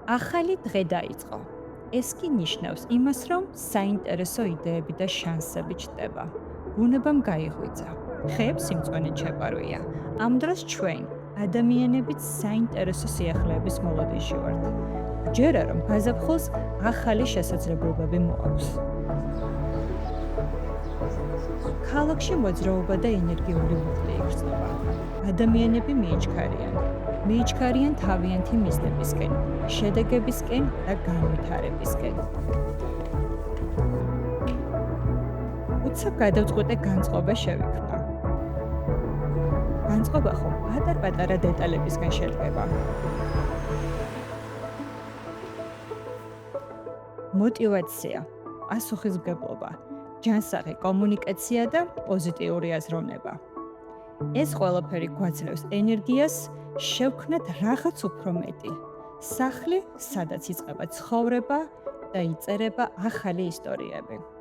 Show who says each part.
Speaker 1: ახალი დღე დაიწყო. ეს კი ნიშნავს იმას, რომ საინტერესო იდეები და შანსები ჩნდება. ბუნებამ გაიღვიძა. ხეებს სიმწვანე ჩაყარვია. ამ დროს ჩვენ, ადამიანებიც საინტერესო სიახლეების მოლოდინში ვართ. ჯერა რომ გაზაფხულს ახალი შესაძლებლობები მოაქვს. ქალაქში მოძრაობა და ენერგიული ლუხტი იგრძნობა. ადამიანები მიიჩქარიან თავიანთი მიზნებისკენ, შედეგებისკენ და განვითარებისკენ. უცებ გადავწყვეტე განწყობა შევიქმნა. განწყობა ხომ პატარ-პატარა დეტალებისგან შედგება. მოტივაცია, პასუხისმგებლობა, ჯანსაღი კომუნიკაცია და პოზიტიური აზროვნება. ეს ყველაფერი გვაძლევს ენერგიას შევქმნათ რაღაც უფრო მეტი. სახლი, სადაც იწყება ცხოვრება და იწერება ახალი ისტორიები.